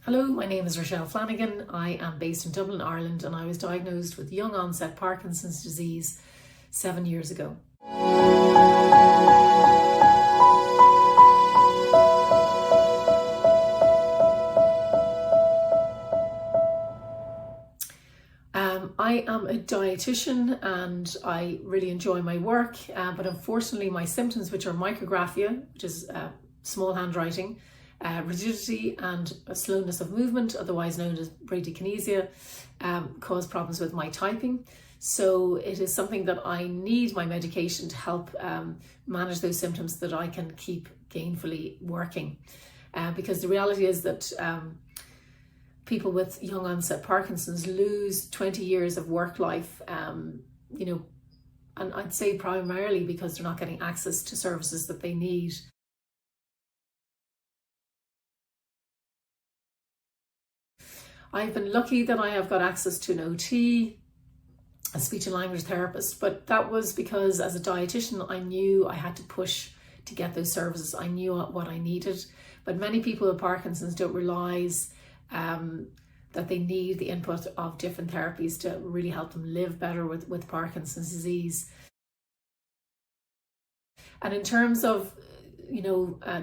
Hello, my name is Richelle Flanagan. I am based in Dublin, Ireland, and I was diagnosed with young onset Parkinson's disease 7 years ago. I am a dietitian and I really enjoy my work, but unfortunately my symptoms, which are micrographia, which is small handwriting, rigidity and a slowness of movement, otherwise known as bradykinesia, cause problems with my typing. So it is something that I need my medication to help manage those symptoms so that I can keep gainfully working. Because the reality is that people with young onset Parkinson's lose 20 years of work life, and I'd say primarily because they're not getting access to services that they need. I've been lucky that I have got access to an OT, a speech and language therapist, but that was because as a dietitian, I knew I had to push to get those services. I knew what I needed, but many people with Parkinson's don't realise that they need the input of different therapies to really help them live better with Parkinson's disease. And in terms of,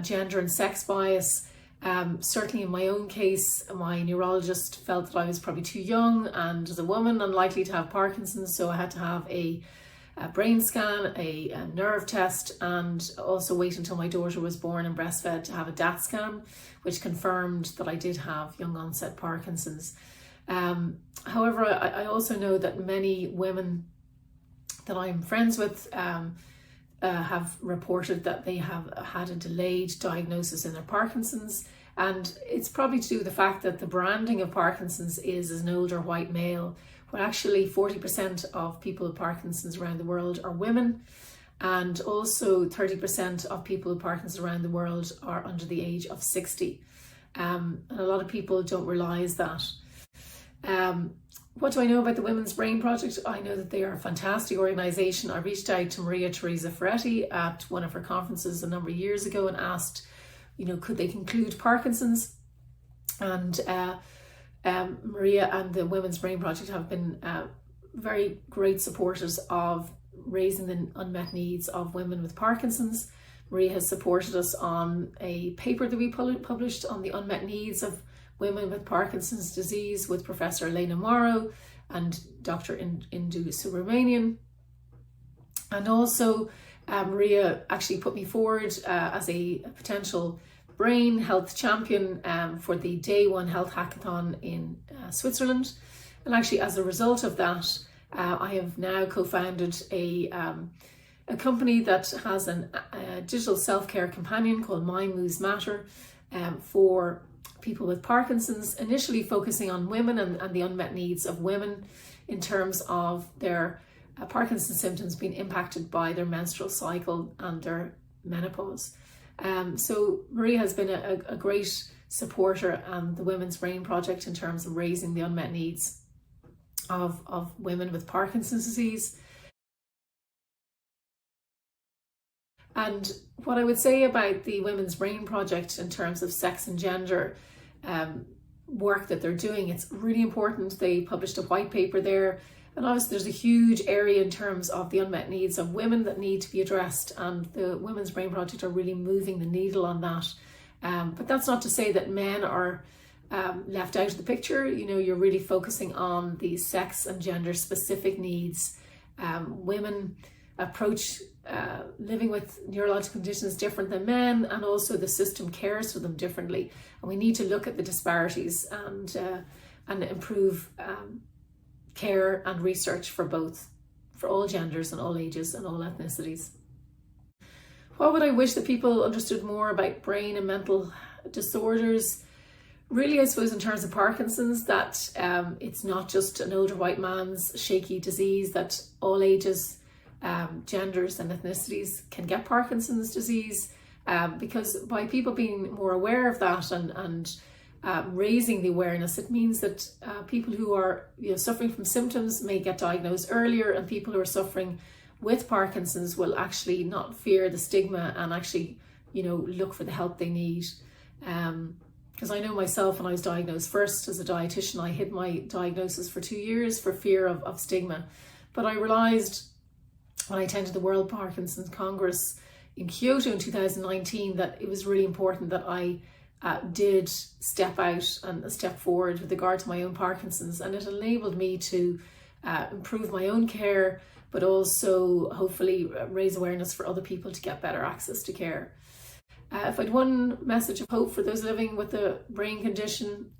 gender and sex bias, certainly in my own case, my neurologist felt that I was probably too young and as a woman unlikely to have Parkinson's, so I had to have a brain scan, a nerve test, and also wait until my daughter was born and breastfed to have a DAT scan, which confirmed that I did have young onset Parkinson's. However, I also know that many women that I'm friends with have reported that they have had a delayed diagnosis in their Parkinson's, and it's probably to do with the fact that the branding of Parkinson's is as an older white male, when actually 40% of people with Parkinson's around the world are women, and also 30% of people with Parkinson's around the world are under the age of 60. And a lot of people don't realise that. What do I know about the Women's Brain Project? I know that they are a fantastic organisation. I reached out to Maria Teresa Ferretti at one of her conferences a number of years ago and asked, could they include Parkinson's? And Maria and the Women's Brain Project have been very great supporters of raising the unmet needs of women with Parkinson's. Maria has supported us on a paper that we published on the unmet needs of women with Parkinson's disease with Professor Elena Morrow and Dr. Indu Subramanian. And also Maria actually put me forward as a potential brain health champion for the Day One Health Hackathon in Switzerland. And actually as a result of that, I have now co-founded a company that has a digital self-care companion called Mind Moves Matter for people with Parkinson's, initially focusing on women and the unmet needs of women in terms of their Parkinson's symptoms being impacted by their menstrual cycle and their menopause. So Maria has been a great supporter and the Women's Brain Project in terms of raising the unmet needs of women with Parkinson's disease. And what I would say about the Women's Brain Project in terms of sex and gender work that they're doing, it's really important. They published a white paper there, and obviously there's a huge area in terms of the unmet needs of women that need to be addressed, and the Women's Brain Project are really moving the needle on that. But that's not to say that men are left out of the picture. You're really focusing on the sex and gender specific needs. Women approach living with neurological conditions different than men, and also the system cares for them differently, and we need to look at the disparities and improve care and research for all genders and all ages and all ethnicities. What would I wish that people understood more about brain and mental disorders? Really, I suppose in terms of Parkinson's, that it's not just an older white man's shaky disease, that all ages, genders and ethnicities can get Parkinson's disease, because by people being more aware of that and raising the awareness, it means that people who are suffering from symptoms may get diagnosed earlier, and people who are suffering with Parkinson's will actually not fear the stigma and actually look for the help they need. Because I know myself, when I was diagnosed first as a dietitian, I hid my diagnosis for 2 years for fear of stigma. But I realised when I attended the World Parkinson's Congress in Kyoto in 2019 that it was really important that I did step out and step forward with regard to my own Parkinson's, and it enabled me to improve my own care, but also hopefully raise awareness for other people to get better access to care. If I had one message of hope for those living with a brain condition,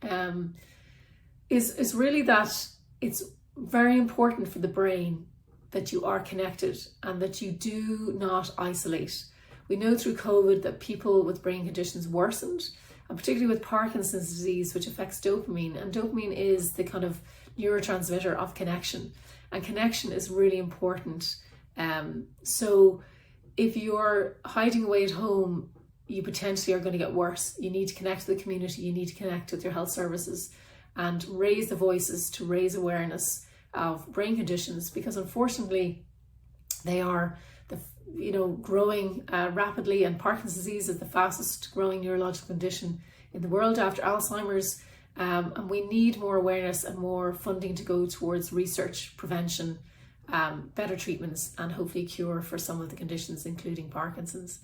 is really that it's very important for the brain that you are connected and that you do not isolate. We know through COVID that people with brain conditions worsened, and particularly with Parkinson's disease, which affects dopamine. And dopamine is the kind of neurotransmitter of connection, and connection is really important. So if you're hiding away at home, you potentially are going to get worse. You need to connect to the community, you need to connect with your health services and raise the voices to raise awareness of brain conditions, because unfortunately they are growing rapidly, and Parkinson's disease is the fastest growing neurological condition in the world after Alzheimer's, and we need more awareness and more funding to go towards research, prevention, better treatments, and hopefully cure for some of the conditions, including Parkinson's.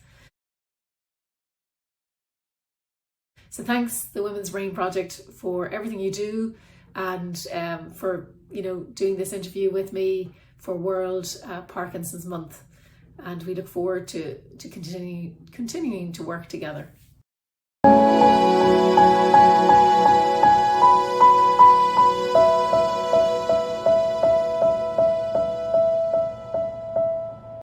So thanks, the Women's Brain Project, for everything you do, and for doing this interview with me for World Parkinson's Month. And we look forward to continuing to work together.